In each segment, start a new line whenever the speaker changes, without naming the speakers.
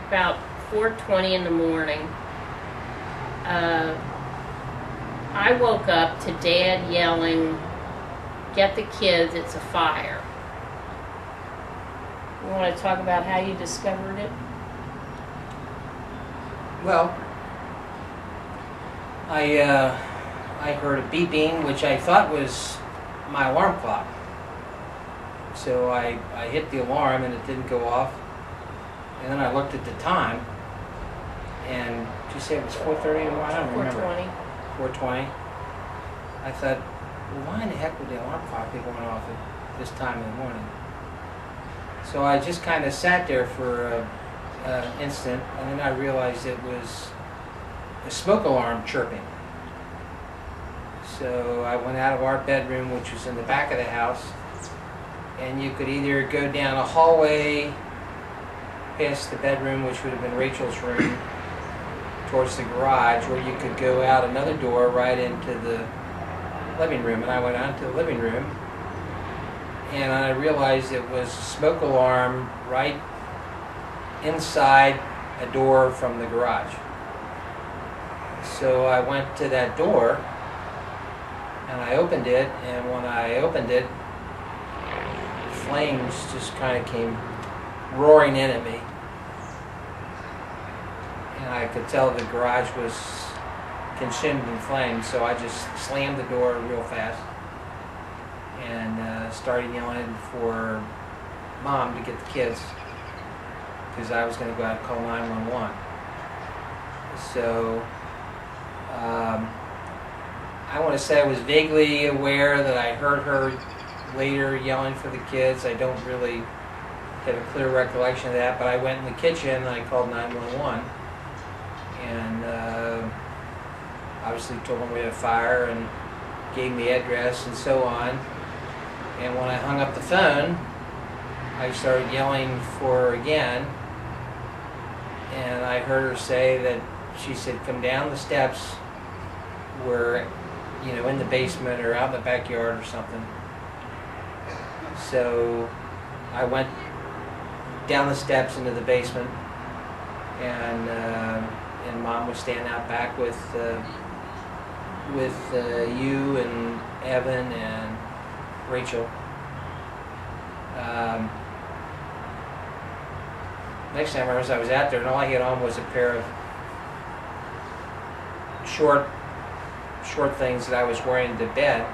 about 4:20 in the morning, I woke up to Dad yelling, "Get the kids, it's a fire." You want to talk about how you discovered it?
Well, I heard a beeping, which I thought was my alarm clock. So I hit the alarm and it didn't go off. And then I looked at the time, and did you say it was 4:30 in the morning? I don't remember.
4:20.
4:20. I thought, well, why in the heck would the alarm clock be going off at this time in the morning? So I just kind of sat there for an instant, and then I realized it was a smoke alarm chirping. So I went out of our bedroom, which was in the back of the house, and you could either go down a hallway past the bedroom, which would have been Rachel's room, towards the garage, or you could go out another door right into the living room. And I went out into the living room, and I realized it was a smoke alarm right inside a door from the garage. So I went to that door, and I opened it, and when I opened it, flames just kind of came roaring in at me. And I could tell the garage was consumed in flames, so I just slammed the door real fast and started yelling for Mom to get the kids, because I was going to go out and call 911. So I want to say I was vaguely aware that I heard her later yelling for the kids. I don't really have a clear recollection of that, but I went in the kitchen and I called 911, and obviously told them we had a fire and gave me the address and so on. And when I hung up the phone, I started yelling for her again, and I heard her say that she said, "Come down the steps. We're, in the basement or out in the backyard or something." So I went down the steps into the basement, and Mom was standing out back with you and Evan and Rachel. Next time I was out there, and all I had on was a pair of short things that I was wearing to bed,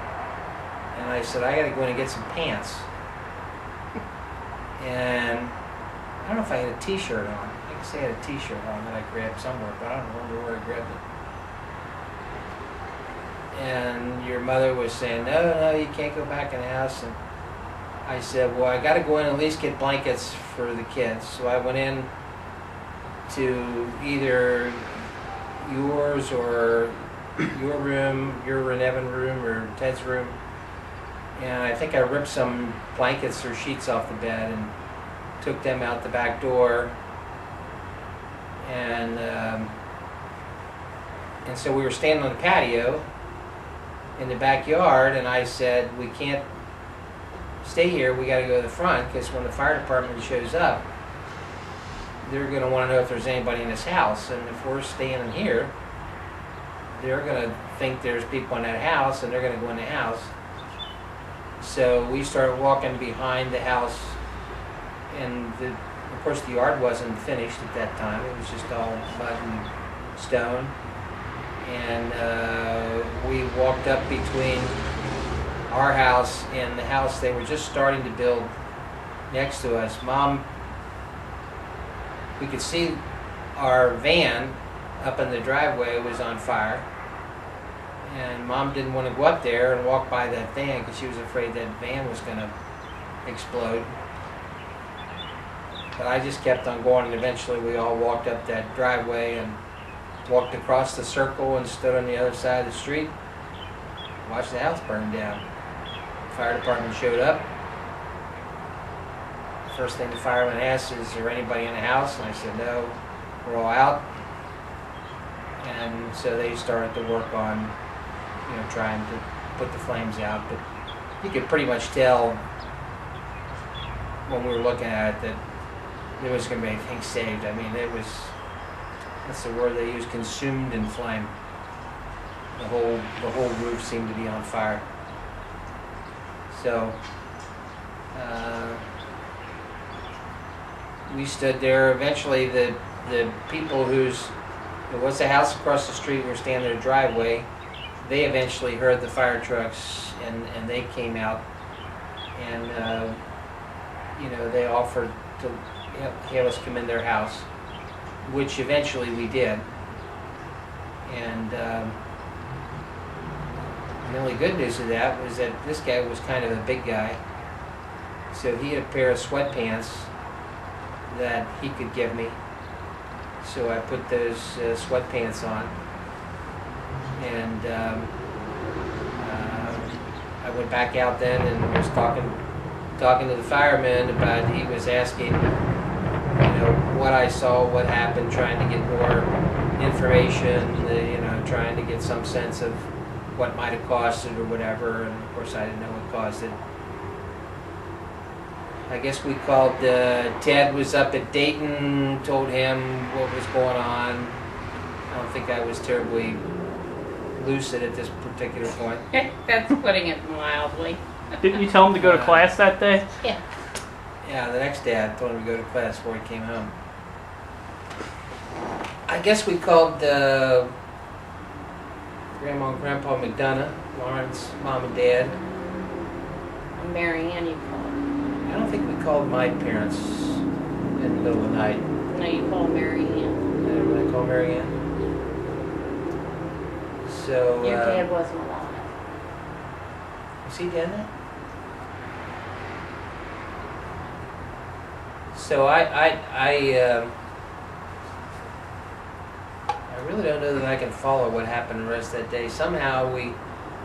and I said, "I got to go in and get some pants." And I don't know if I had a t-shirt on. I can say I had a t-shirt on that I grabbed somewhere, but I don't remember where I grabbed it. And your mother was saying, no, you can't go back in the house. And I said, well, I got to go in and at least get blankets for the kids. So I went in to either yours or your room, your and Evan's room, or Ted's room. And I think I ripped some blankets or sheets off the bed and took them out the back door. And so we were standing on the patio in the backyard, and I said, we can't stay here, we got to go to the front, because when the fire department shows up, they're going to want to know if there's anybody in this house. And if we're staying in here, they're going to think there's people in that house, and they're going to go in the house. So we started walking behind the house, and of course the yard wasn't finished at that time. It was just all mud and stone. And we walked up between our house and the house they were just starting to build next to us. Mom, we could see our van up in the driveway was on fire. And Mom didn't want to go up there and walk by that van because she was afraid that van was going to explode. But I just kept on going, and eventually we all walked up that driveway and walked across the circle and stood on the other side of the street, watched the house burn down. The fire department showed up. First thing the fireman asked, is there anybody in the house? And I said, no, we're all out. And so they started to work on trying to put the flames out, but you could pretty much tell when we were looking at it that there wasn't going to be anything saved. I mean, it was, that's the word they use, consumed in flame. The whole roof seemed to be on fire. So, we stood there. Eventually, the people there was a house across the street, we were standing in their driveway. They eventually heard the fire trucks, and they came out, and they offered to have us come in their house, which eventually we did. And the only good news of that was that this guy was kind of a big guy, so he had a pair of sweatpants that he could give me. So I put those sweatpants on, and I went back out then and was talking to the fireman about, he was asking, what I saw, what happened, trying to get more information, trying to get some sense of what might have caused it or whatever, and of course I didn't know what caused it. I guess we called, Ted was up at Dayton, told him what was going on. I don't think I was terribly lucid at this particular point.
That's putting it mildly.
Didn't you tell him to go to class that day?
Yeah.
Yeah, the next day I told him to go to class before he came home. I guess we called Grandma and Grandpa McDonough, Lauren's mom and dad.
Mary Ann, you call her.
I don't think we called my parents in the middle of the night.
No, you call Mary Ann.
Did I really call Mary Ann? So,
Your dad wasn't alive.
was he dead then? So I really don't know that I can follow what happened the rest of that day. Somehow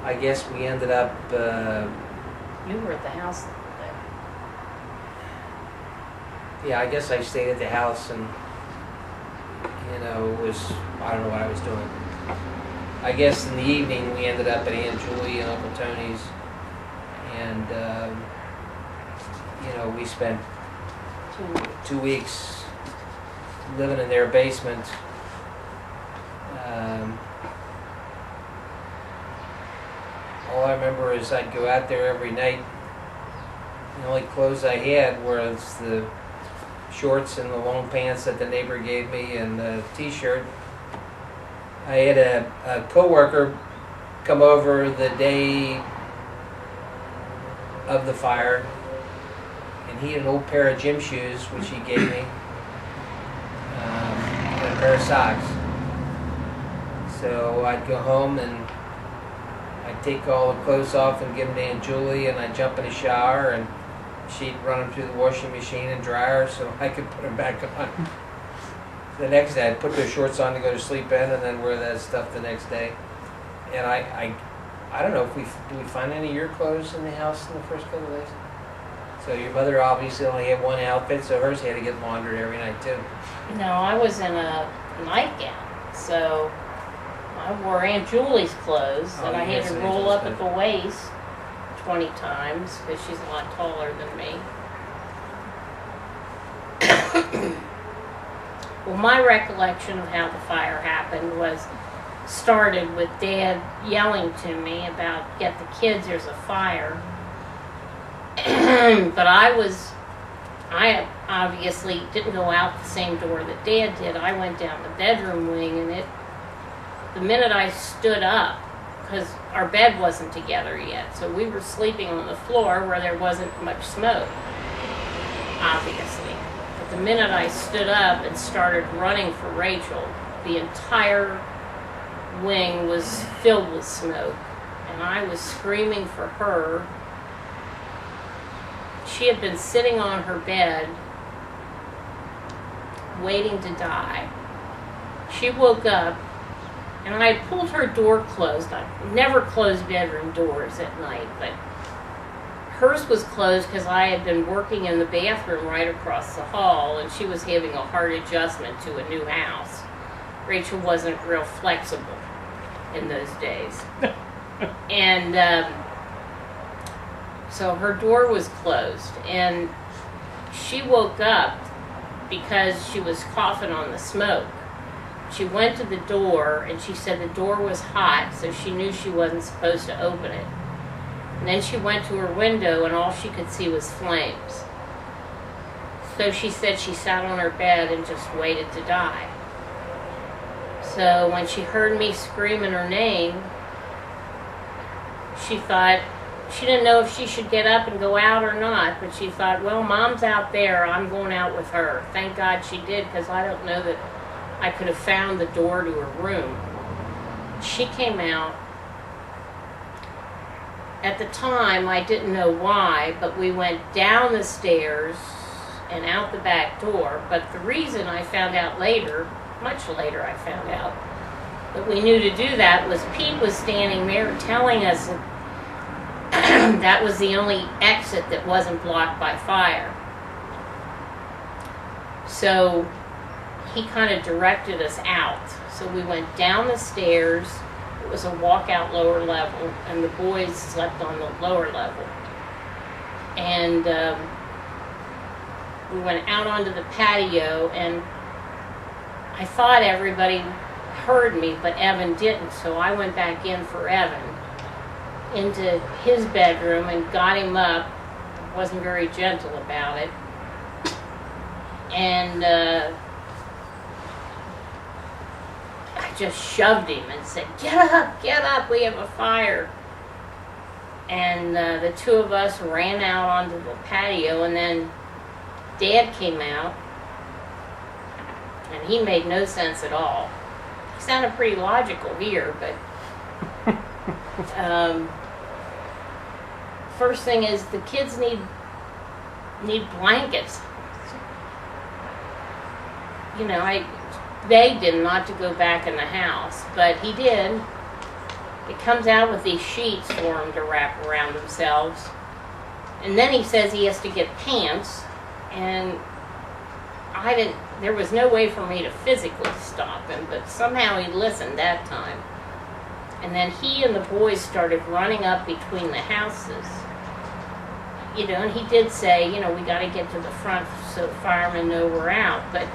I guess we ended up,
You were at the house that day.
I guess I stayed at the house and, I don't know what I was doing. I guess in the evening we ended up at Aunt Julie and Uncle Tony's, and, we spent 2 weeks living in their basement. All I remember is I'd go out there every night. The only clothes I had was the shorts and the long pants that the neighbor gave me and the t-shirt. I had a coworker come over the day of the fire, and he had an old pair of gym shoes, which he gave me, and a pair of socks. So I'd go home and I'd take all the clothes off and give them to Aunt Julie, and I'd jump in the shower and she'd run them through the washing machine and dryer so I could put them back on. The next day I'd put those shorts on to go to sleep in and then wear that stuff the next day. And I don't know if did we find any of your clothes in the house in the first couple of days? So your mother obviously only had one outfit, so hers had to get laundered every night too.
No, I was in a nightgown, so I wore Aunt Julie's clothes, and I had to roll up at the waist 20 times because she's a lot taller than me. Well, my recollection of how the fire happened started with Dad yelling to me about, "Get the kids, there's a fire." But I obviously didn't go out the same door that Dad did. I went down the bedroom wing, and the minute I stood up, because our bed wasn't together yet, so we were sleeping on the floor where there wasn't much smoke, obviously. But the minute I stood up and started running for Rachel, the entire wing was filled with smoke, and I was screaming for her. She had been sitting on her bed waiting to die. She woke up, and I had pulled her door closed. I never closed bedroom doors at night, but hers was closed because I had been working in the bathroom right across the hall, and she was having a hard adjustment to a new house. Rachel wasn't real flexible in those days. And so her door was closed, and she woke up because she was coughing on the smoke. She went to the door and she said the door was hot, so she knew she wasn't supposed to open it. And then she went to her window and all she could see was flames. So she said she sat on her bed and just waited to die. So when she heard me screaming her name, she thought, she didn't know if she should get up and go out or not, but she thought, well, Mom's out there, I'm going out with her. Thank God she did, because I don't know that I could have found the door to her room. She came out. At the time, I didn't know why, but we went down the stairs and out the back door. But the reason I found out later, much later I found out, that we knew to do that was Pete was standing there telling us that that was the only exit that wasn't blocked by fire. So he kind of directed us out. So we went down the stairs. It was a walkout lower level, and the boys slept on the lower level. And we went out onto the patio, and I thought everybody heard me, but Evan didn't. So I went back in for Evan into his bedroom and got him up. Wasn't very gentle about it. And I just shoved him and said, get up, we have a fire. And the two of us ran out onto the patio, and then Dad came out, and he made no sense at all. He sounded pretty logical here, but first thing is the kids need blankets. You know, I begged him not to go back in the house, but he did. It comes out with these sheets for him to wrap around themselves. And then he says he has to get pants, and there was no way for me to physically stop him, but somehow he listened that time. And then he and the boys started running up between the houses. You know, and he did say, you know, we got to get to the front so the firemen know we're out, but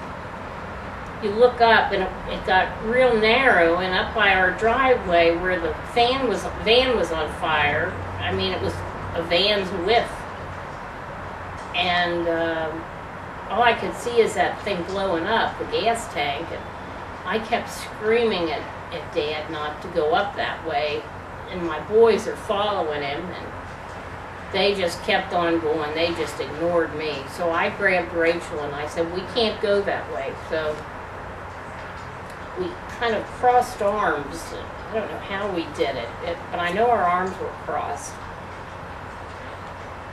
you look up and it got real narrow, and up by our driveway where the van was on fire. I mean, it was a van's width, and all I could see is that thing blowing up, the gas tank, and I kept screaming at Dad not to go up that way, and my boys are following him, and they just kept on going. They just ignored me. So I grabbed Rachel and I said, we can't go that way. So we kind of crossed arms. I don't know how we did it, but I know our arms were crossed.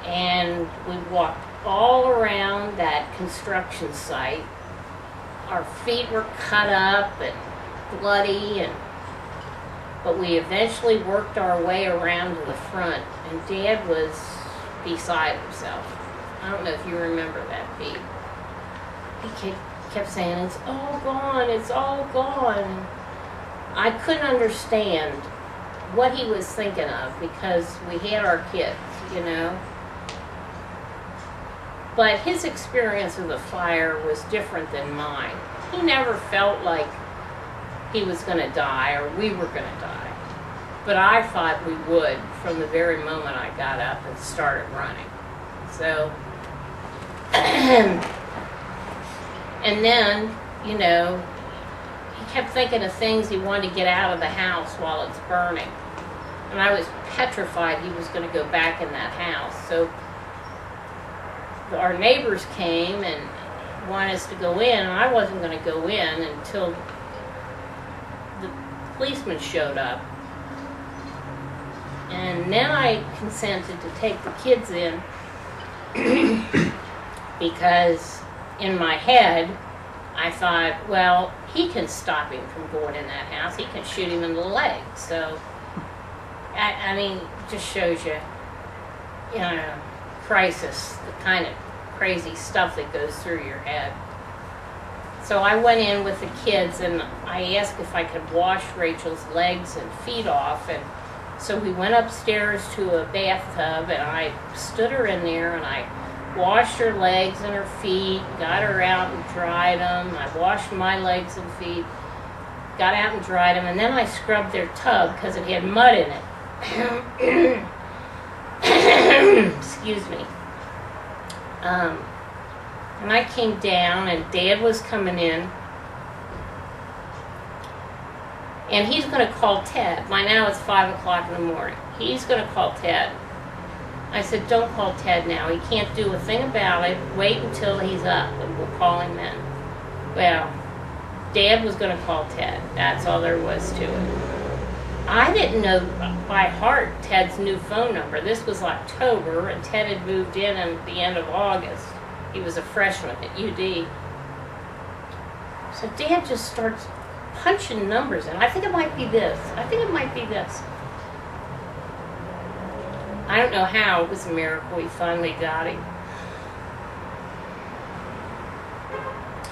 And we walked all around that construction site. Our feet were cut up and bloody, but we eventually worked our way around to the front, and Dad was beside himself. I don't know if you remember that, Pete. He kept saying, it's all gone, it's all gone. I couldn't understand what he was thinking of, because we had our kids, you know. But his experience of the fire was different than mine. He never felt like he was going to die or we were going to die. But I thought we would from the very moment I got up and started running. So, and then, you know, he kept thinking of things he wanted to get out of the house while it's burning. And I was petrified he was going to go back in that house. So our neighbors came and wanted us to go in, and I wasn't going to go in until the policeman showed up. And then I consented to take the kids in because in my head I thought, well, he can stop him from going in that house. He can shoot him in the leg. So, I mean, it just shows you, you know, crisis, the kind of crazy stuff that goes through your head. So I went in with the kids and I asked if I could wash Rachel's legs and feet off, and so we went upstairs to a bathtub and I stood her in there and I washed her legs and her feet, got her out and dried them. I washed my legs and feet, got out and dried them, and then I scrubbed their tub because it had mud in it. Excuse me. And I came down, and Dad was coming in, and he's going to call Ted. By now it's 5 o'clock in the morning. He's going to call Ted. I said, don't call Ted now. He can't do a thing about it. Wait until he's up, and we'll call him then. Well, Dad was going to call Ted. That's all there was to it. I didn't know by heart Ted's new phone number. This was October, and Ted had moved in at the end of August. He was a freshman at UD. So Dad just starts punching numbers in. I think it might be this. I think it might be this. I don't know how. It was a miracle he finally got him.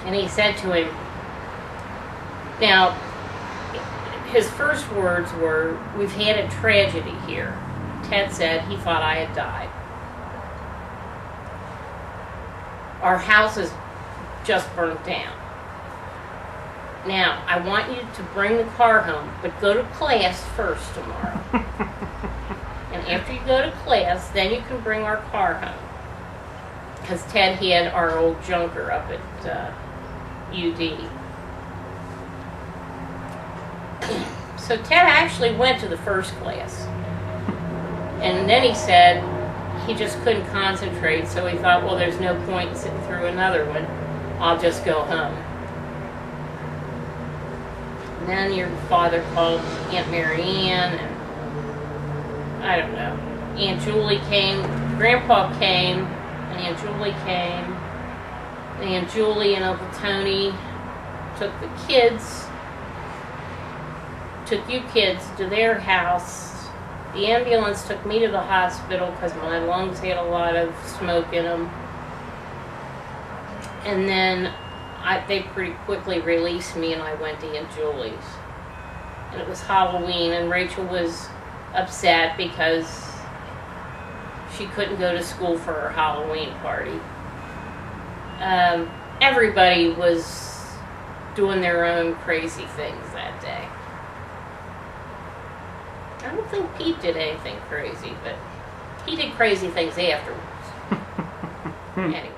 And he said to him, now, his first words were, we've had a tragedy here. Ted said he thought I had died. Our house is just burnt down. Now, I want you to bring the car home, but go to class first tomorrow. And after you go to class, then you can bring our car home. Because Ted had our old junker up at UD. So Ted actually went to the first class. And then he said he just couldn't concentrate, so he thought, well, there's no point in sitting through another one. I'll just go home. And then your father called Aunt Mary Ann, and I don't know. Aunt Julie came, Grandpa came, and Aunt Julie came. And Aunt Julie and Uncle Tony took the kids, took you kids to their house. The ambulance took me to the hospital because my lungs had a lot of smoke in them. And then they pretty quickly released me, and I went to Aunt Julie's. And it was Halloween, and Rachel was upset because she couldn't go to school for her Halloween party. Everybody was doing their own crazy things that day. I don't think Pete did anything crazy, but he did crazy things afterwards. Anyway.